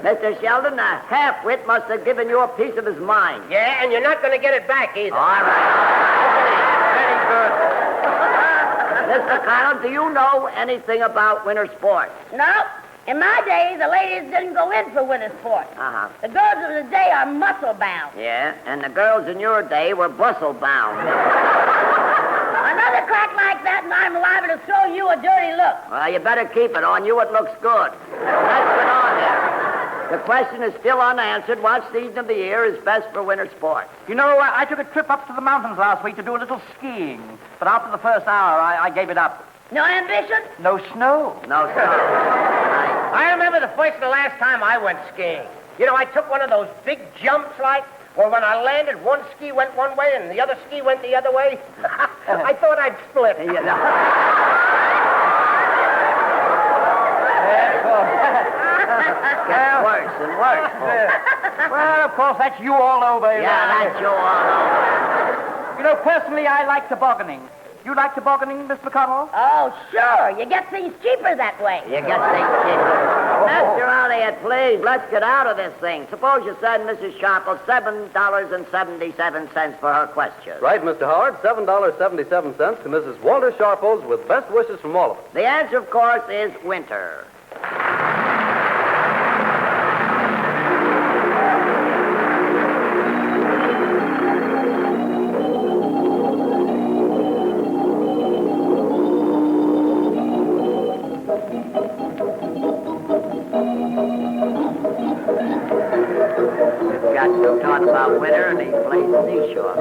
Mr. Sheldon, the half-wit must have given you a piece of his mind. Yeah, and you're not going to get it back either. All right. Very good. Mr. Collins, do you know anything about winter sports? No. In my day, the ladies didn't go in for winter sports. Uh-huh. The girls of the day are muscle-bound. Yeah, and the girls in your day were bustle-bound. Another crack like that, and I'm liable to throw you a dirty look. Well, you better keep it on you. It looks good. Let's get on there. The question is still unanswered. What season of the year is best for winter sports? You know, I took a trip up to the mountains last week to do a little skiing. But after the first hour, I gave it up. No ambition? No snow. No snow. I remember the first and the last time I went skiing. You know, I took one of those big jumps like, well, when I landed, one ski went one way and the other ski went the other way. I thought I'd split. You know. Gets worse and worse. Well, of course, that's you all over. That's you all over. You know, personally, I like tobogganing. You like tobogganing, Miss McConnell? Oh, sure. You get things cheaper that way. You get things cheaper. Mr. Elliott, please, let's get out of this thing. Suppose you send Mrs. Sharple $7.77 for her question. Right, Mr. Howard, $7.77 to Mrs. Walter Sharples with best wishes from all of us. The answer, of course, is winter. Talk about winter and he plays seashore.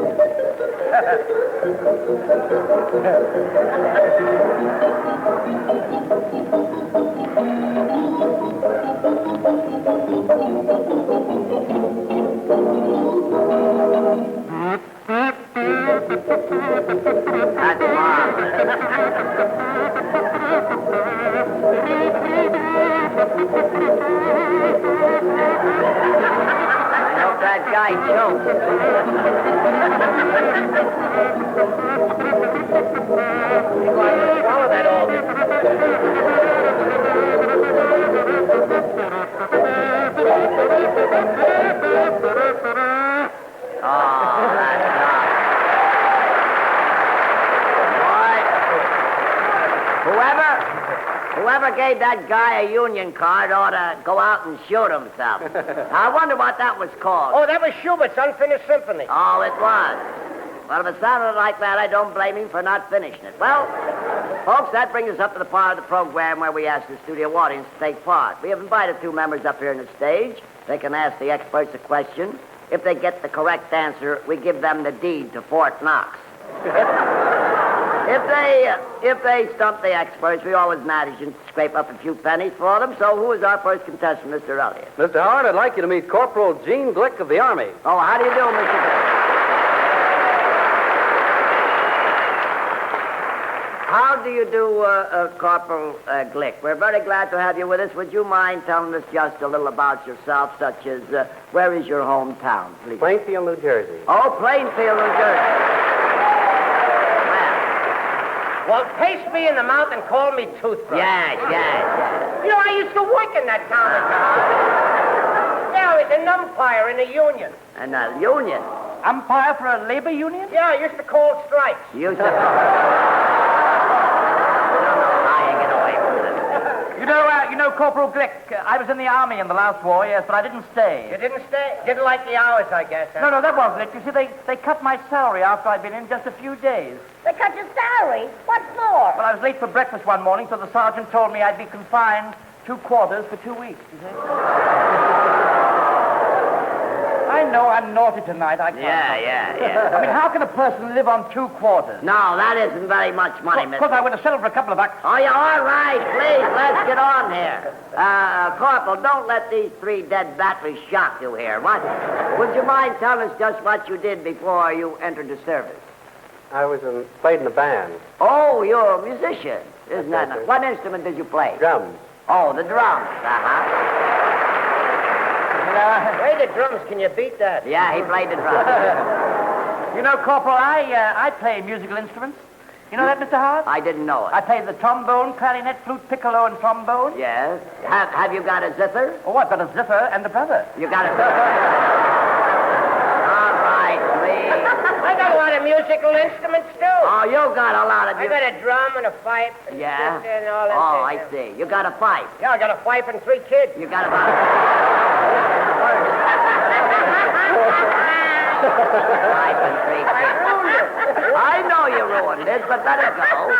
That's marvelous. I hope that guy chokes. You're going to swallow that all. Oh, that's not. Boy, whoever gave that guy a union card ought to go out and shoot himself. I wonder what that was called. Oh, that was Schubert's Unfinished Symphony. Oh, it was. Well, if it sounded like that, I don't blame him for not finishing it. Well, folks, that brings us up to the part of the program where we ask the studio audience to take part. We have invited two members up here on the stage. They can ask the experts a question. If they get the correct answer, we give them the deed to Fort Knox. If they stump the experts, we always manage to scrape up a few pennies for them. So who is our first contestant, Mr. Elliott? Mr. Howard, I'd like you to meet Corporal Gene Glick of the Army. Oh, how do you do, Mr. Glick? How do you do, Corporal Glick? We're very glad to have you with us. Would you mind telling us just a little about yourself, such as where is your hometown, please? Plainfield, New Jersey. Oh, Plainfield, New Jersey. Well, taste me in the mouth and call me toothbrush. Yes. You know, I used to work in that town. Yeah, I was an umpire in a union. And a union? Umpire for a labor union? Yeah, I used to call strikes. You used to... You know, Corporal Glick, I was in the Army in the last war, yes, but I didn't stay. You didn't stay? Didn't like the hours, I guess. Huh? No, that wasn't it. You see, they cut my salary after I'd been in just a few days. They cut your salary? What for? Well, I was late for breakfast one morning, so the sergeant told me I'd be confined 2 quarters for 2 weeks. You see? I know I'm naughty tonight. I can't. Yeah. I mean, how can a person live on 2 quarters? No, that isn't very much money, Of course, I would have settled for a couple of bucks. Oh, yeah, all right, please, let's get on here. Corporal, don't let these 3 dead batteries shock you here. What? Would you mind telling us just what you did before you entered the service? I was played in a band. Oh, you're a musician. Isn't that Yes, nice? sir. What instrument did you play? Drums. Oh, the drums. Play the drums. Can you beat that? Yeah, he played the drums. You know, Corporal, I play musical instruments. You know that, Mr. Howard? I didn't know it. I play the trombone, clarinet, flute, piccolo, and trombone. Yes. Have you got a zither? Oh, I've got a zither and a brother. You got a All right, please. I got a lot of musical instruments, too. Oh, you got a lot of... I got a drum and a fife and Yeah? zither and all that. Oh, I see. You got a pipe. Yeah, I got a fife and 3 kids. You got about... Pipe and 3 kids. I know you ruined it, but let it go.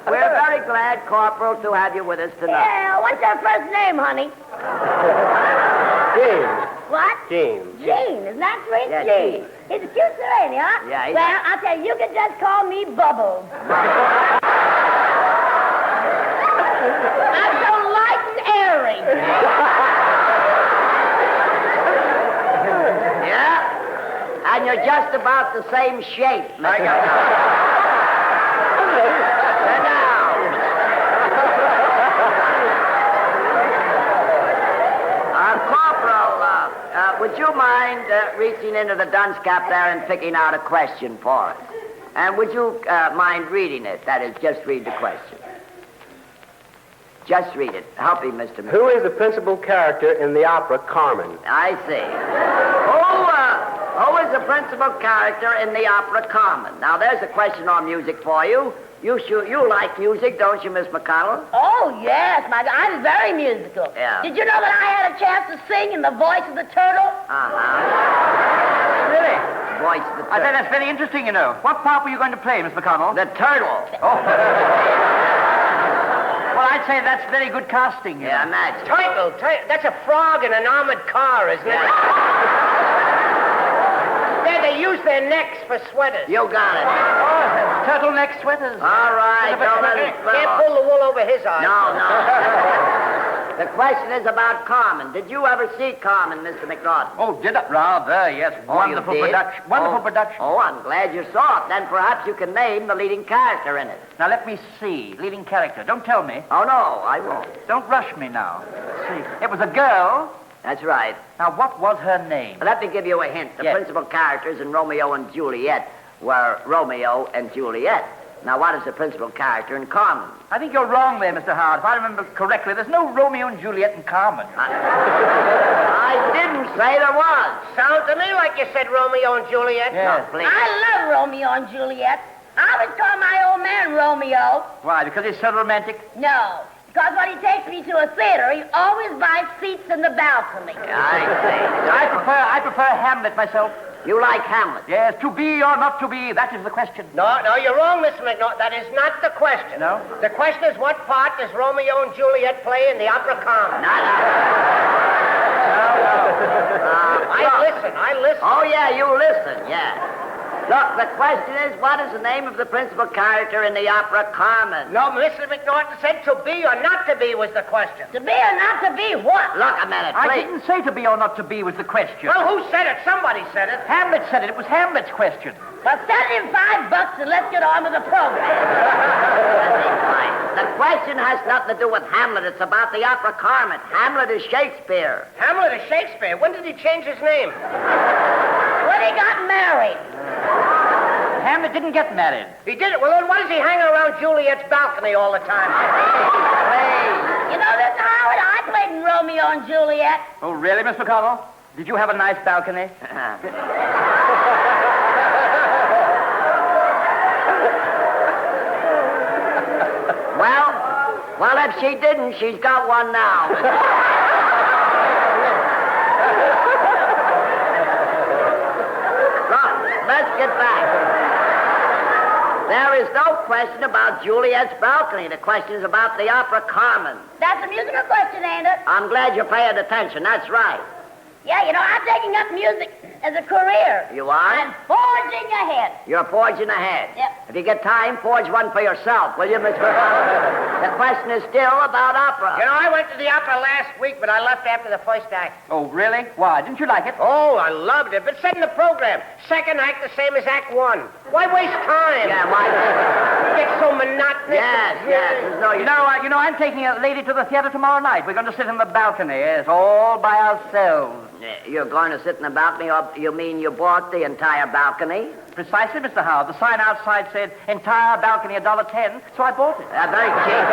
We're very glad, Corporal, to have you with us tonight. Yeah, what's your first name, honey? James. What? James. Gene. Isn't that sweet? Yeah, Gene. Gene. He's a cute little ain't he, huh? Yeah, he's Well, I'll tell you, you can just call me Bubbles. I'm so light and airy. Yeah? And you're just about the same shape, Mr. Sit down. Corporal, would you mind reaching into the dunce cap there and picking out a question for us? And would you mind reading it? That is, just read the question. Just read it. Help me, Mr. Who is the principal character in the opera Carmen? I see. Who is the principal character in the opera Carmen? Now, there's a question on music for you. You like music, don't you, Miss McConnell? Oh, yes, I'm very musical. Yeah. Did you know that I had a chance to sing in the voice of the turtle? Really? Voice of the turtle. I say that's very interesting, you know. What part were you going to play, Miss McConnell? The turtle. Oh. Well, I'd say that's very good casting. You know. Imagine. Turtle. That's a frog in an armored car, isn't it? Yeah, they use their necks for sweaters. You got it. Oh, turtleneck sweaters. All right, don't let it Can't pull the wool over his eyes. No. The question is about Carmen. Did you ever see Carmen, Mr. McNaughton? Oh, did I? Rather, yes. Wonderful you did? production. Wonderful production. Oh, I'm glad you saw it. Then perhaps you can name the leading character in it. Now, let me see. Leading character. Don't tell me. Oh, no, I won't. Don't rush me now. Let's see. It was a girl. That's right. Now, what was her name? Let me give you a hint. The Yes. principal characters in Romeo and Juliet were Romeo and Juliet. Now, what is the principal character in Carmen? I think you're wrong there, Mr. Howard. If I remember correctly, there's no Romeo and Juliet in Carmen. I didn't say there was. Sounds to me like you said Romeo and Juliet. Yes. No, please. I love Romeo and Juliet. I always call my old man Romeo. Why? Because he's so romantic? No, because when he takes me to a theater, he always buys seats in the balcony. I see. I prefer Hamlet myself. You like Hamlet? Yes, to be or not to be, that is the question. No, you're wrong, Mr. McNaughton. That is not the question. No? The question is, what part does Romeo and Juliet play in the opera Carmen? I listen. Oh, yeah, you listen, yeah. Look, the question is, what is the name of the principal character in the opera Carmen? No, Mr. McNaughton said to be or not to be was the question. To be or not to be what? Look a minute, I please. didn't say to be or not to be was the question. Well, who said it? Somebody said it. Hamlet said it. It was Hamlet's question. Well, send him $5 and let's get on with the program. The question has nothing to do with Hamlet. It's about the opera Carmen. Hamlet is Shakespeare. Hamlet is Shakespeare. When did he change his name? When he got married. Hamlet didn't get married. He did it. Well, then why does he hang around Juliet's balcony all the time? You know, Mr. Howard, I played in Romeo and Juliet. Oh, really, Miss McConnell? Did you have a nice balcony? Well, if she didn't, she's got one now. Look, let's get back. There is no question about Juliet's balcony. The question is about the opera Carmen. That's a musical question, ain't it? I'm glad you're paying attention. That's right. Yeah, you know, I'm taking up music as a career. You are? I'm forging ahead. You're forging ahead. Yep. If you get time, forge one for yourself, will you, Mr. The question is still about opera. You know, I went to the opera last week, but I left after the first act. Oh, really? Why? Didn't you like it? Oh, I loved it. But set in the program. Second act the same as Act 1. Why waste time? Yeah, why? It gets so monotonous. Yes. No, You know, I'm taking a lady to the theater tomorrow night. We're going to sit in the balcony, yes, all by ourselves. You're going to sit in the balcony, or you mean you bought the entire balcony? Precisely, Mr. Howard. The sign outside said, entire balcony, $1.10, so I bought it. Very cheap.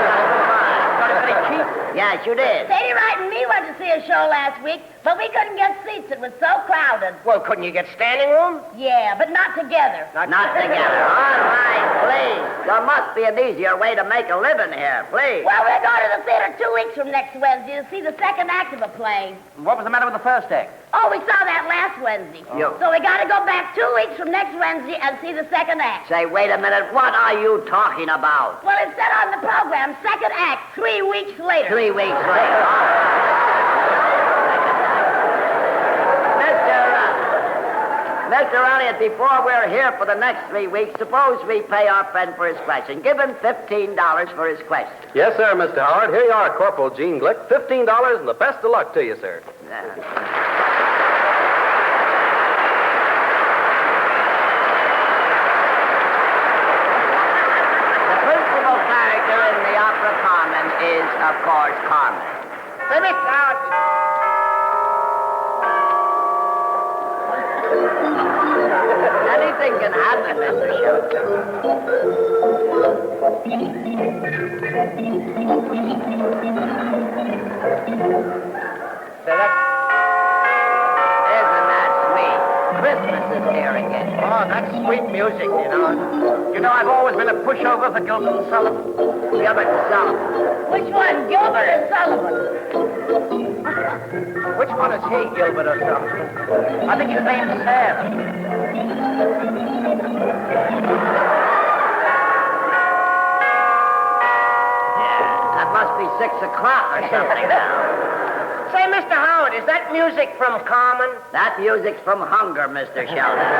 Got it very cheap? Yes, you did. Sadie Wright and me went to see a show last week, but we couldn't get seats. It was so crowded. Well, couldn't you get standing room? Yeah, but not together. Not together. All right, please. There must be an easier way to make a living here, please. Well, we're going to the theater 2 weeks from next Wednesday to see the second act of a play. What was the matter with the first act? Oh, we saw that last Wednesday. You- So we got to go back 2 weeks from next Wednesday and see the second act. Say, wait a minute. What are you talking about? Well, it said on the program, second act, 3 weeks later. 3 weeks later. Mr. Elliott, before we're here for the next 3 weeks, suppose we pay our friend for his question. Give him $15 for his question. Yes, sir, Mr. Howard. Here you are, Corporal Gene Glick. $15 and the best of luck to you, sir. The principal character in the opera Carmen is, of course, Carmen. Let me start. Anything can happen, Mr. Shelton. Isn't that sweet? Christmas is here again. Oh, that's sweet music, you know. You know, I've always been a pushover for Gilbert and Sullivan. Gilbert and Sullivan. Which one, Gilbert or Sullivan? Which one is he, Gilbert or something? I think his name's Sam. That must be 6 o'clock or something now. Say, Mr. Howard, is that music from Carmen? That music's from Hunger, Mr. Sheldon.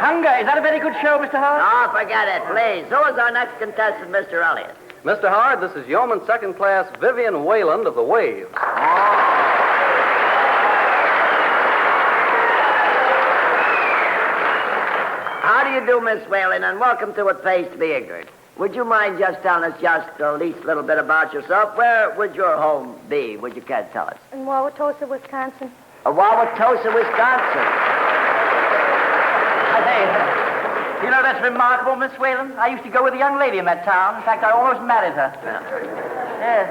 Hunger, is that a very good show, Mr. Howard? Oh, forget it, please. Who is our next contestant, Mr. Elliott? Mr. Howard, this is Yeoman Second Class Vivian Wayland of the Waves. How do you do, Miss Whalen, and welcome to What Pays to Be Ignorant. Would you mind just telling us just the least little bit about yourself? Where would your home be? Would you care to tell us? In Wauwatosa, Wisconsin. Wauwatosa, Wisconsin. I say, you know, that's remarkable, Miss Whalen. I used to go with a young lady in that town. In fact, I almost married her. Yeah.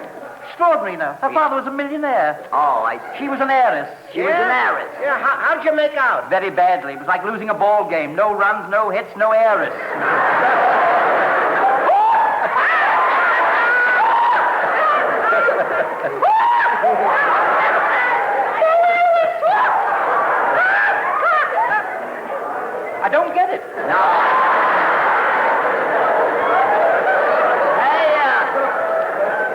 Extraordinary, you know. Her father was a millionaire. Oh, She was an heiress. She was an heiress. Yeah, how'd you make out? Very badly. It was like losing a ball game. No runs, no hits, no heiress. I don't get it. No.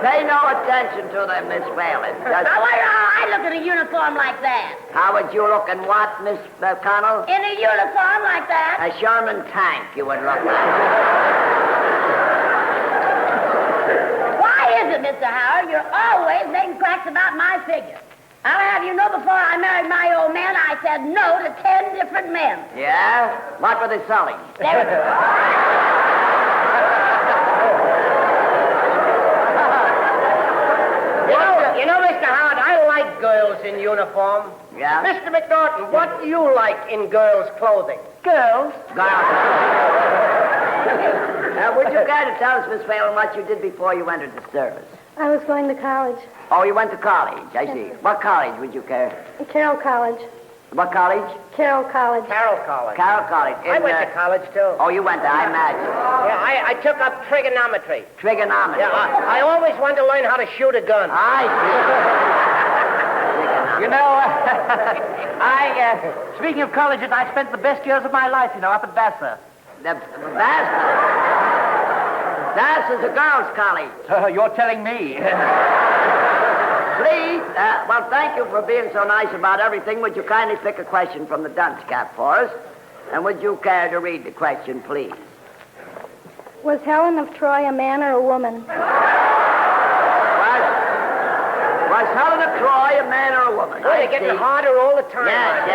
Pay no attention to them, Miss Whalen. Now, why I look at a uniform like that? How would you look in what, Miss Connell? In a uniform like that? A Sherman tank, you would look like. Why is it, Mr. Howard, you're always making cracks about my figure? I'll have you know before I married my old man, I said no to 10 different men. Yeah? What were they selling? You know, Mr. Howard, I like girls in uniform. Yeah? Mr. McNaughton, what do you like in girls' clothing? Girls? Would you care to tell us, Miss Whalen, what you did before you entered the service? I was going to college. Oh, you went to college. I see. What college would you care? Carroll College. What college? Carroll College. Carroll College. Carroll College. I went to college, too. Oh, you went there, I imagine. Yeah, I took up trigonometry. Trigonometry. Yeah, I always wanted to learn how to shoot a gun. I see. You know, speaking of colleges, I spent the best years of my life, you know, up at Vassar. Vassar? Vassar's a girls' college. You're telling me. Please, well, thank you for being so nice about everything. Would you kindly pick a question from the dunce cap for us? And would you care to read the question, please? Was Helen of Troy a man or a woman? Was Helen of Troy a man or a woman? Well, they're getting harder all the time. Yes.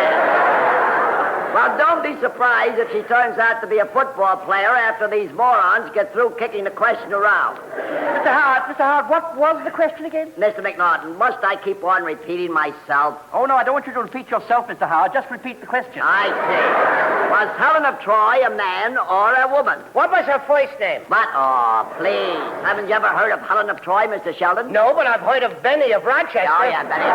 Well, don't be surprised if she turns out to be a football player after these morons get through kicking the question around. Mr. Howard, what was the question again? Mr. McNaughton, must I keep on repeating myself? Oh, no, I don't want you to repeat yourself, Mr. Howard. Just repeat the question. I see. Was Helen of Troy a man or a woman? What was her first name? What? Oh, please. Haven't you ever heard of Helen of Troy, Mr. Sheldon? No, but I've heard of Benny of Rochester. Oh, yeah, Benny.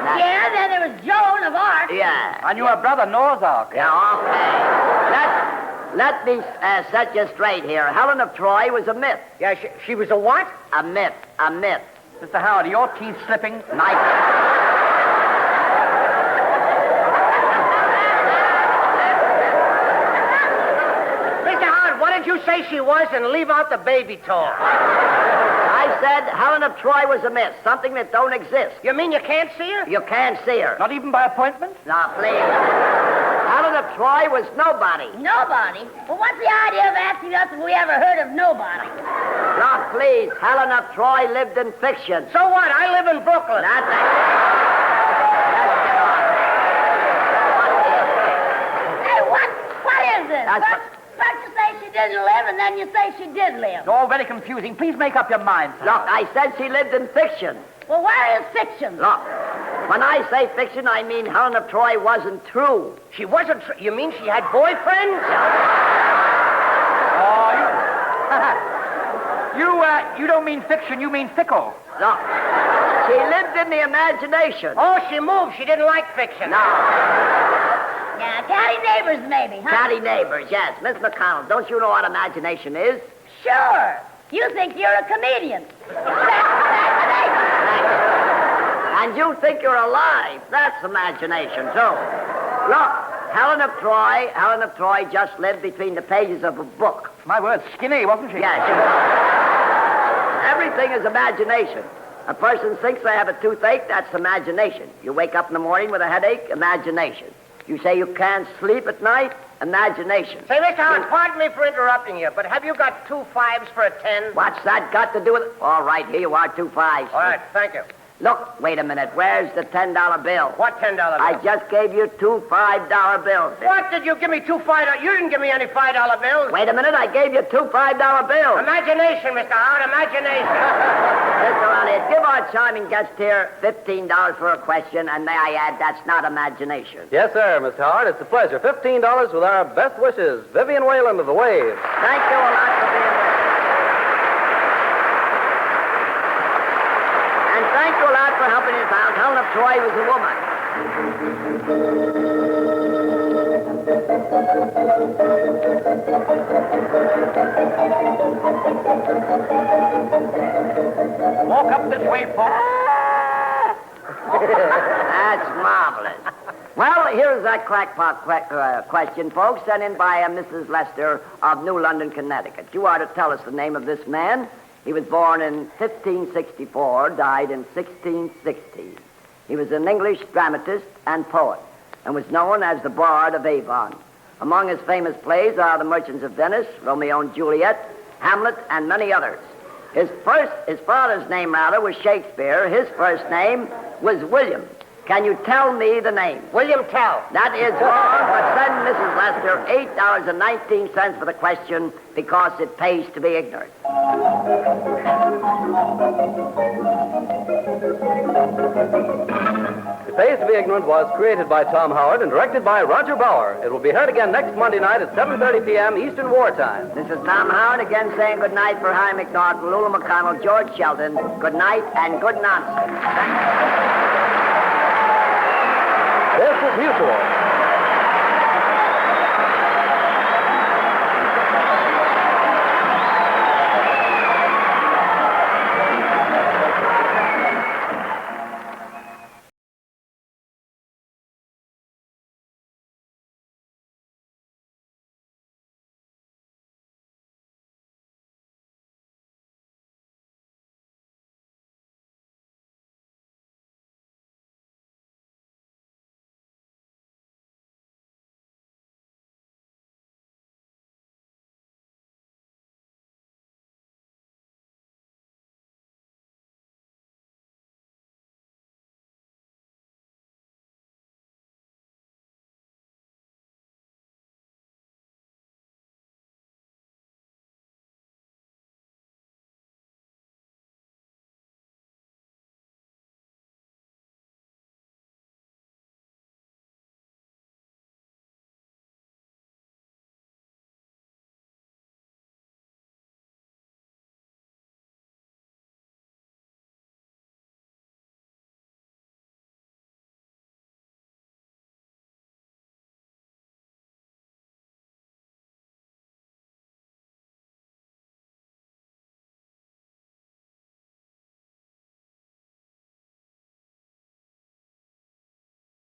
Yeah, then there was Joan of Arc. Yeah. I knew her brother, Noah's Ark. Yeah, okay. Let me set you straight here. Helen of Troy was a myth. Yeah, she was a what? A myth. Mr. Howard, are your teeth slipping? Nice. Mr. Howard, what did you say she was and leave out the baby talk? I said Helen of Troy was a myth, something that don't exist. You mean you can't see her? You can't see her. Not even by appointment? Now, please. Helen of Troy was nobody. Nobody? Well, what's the idea of asking us if we ever heard of nobody? Now, please, Helen of Troy lived in fiction. So what? I live in Brooklyn. That's it. Hey, what is this? First you say she didn't live, and then you say she did live. It's all very confusing. Please make up your mind, sir. Look, I said she lived in fiction. Well, where is fiction? Look, when I say fiction, I mean Helen of Troy wasn't true. She wasn't true? You mean she had boyfriends? You don't mean fiction, you mean fickle. Look, she lived in the imagination. Oh, she moved. She didn't like fiction. No. Yeah, catty neighbors, maybe, huh? Catty neighbors, yes. Miss McConnell, don't you know what imagination is? Sure. You think you're a comedian. And you think you're alive. That's imagination, too. Look, Helen of Troy just lived between the pages of a book. My word, skinny, wasn't she? Yes. Everything is imagination. A person thinks they have a toothache, that's imagination. You wake up in the morning with a headache, imagination. You say you can't sleep at night? Imagination. Say, Mr. Howard, pardon me for interrupting you, but have you got 2 5s for a 10? What's that got to do with it? All right, here you are, 2 5s. All right, thank you. Look, wait a minute. Where's the $10 bill? What $10 bill? I just gave you 2 $5 bills. What did you give me 2 $5? You didn't give me any $5 bills. Wait a minute. I gave you 2 $5 bills. Imagination, Mr. Howard, imagination. Mr. Elliott, give our charming guest here $15 for a question, and may I add, that's not imagination. Yes, sir, Mr. Howard. It's a pleasure. $15 with our best wishes. Vivian Whalen of the Waves. Thank you a lot for being with us. And thank you a lot for helping us out. Helen of Troy was a woman. Walk up this way, folks. That's marvelous. Well, here's that crackpot question, folks, sent in by Mrs. Lester of New London, Connecticut. You are to tell us the name of this man. He was born in 1564, died in 1660. He was an English dramatist and poet, and was known as the Bard of Avon. Among his famous plays are The Merchants of Venice, Romeo and Juliet, Hamlet, and many others. His father's name, was Shakespeare. His first name was William. Can you tell me the name? William Tell. That is wrong, but send Mrs. Lester $8.19 for the question because it pays to be ignorant. It Pays to be Ignorant was created by Tom Howard and directed by Roger Bauer. It will be heard again next Monday night at 7:30 p.m. Eastern Wartime. This is Tom Howard again saying good night for Harry McNaughton, Lula McConnell, George Shelton. Good night and good nonsense. This is Mutual.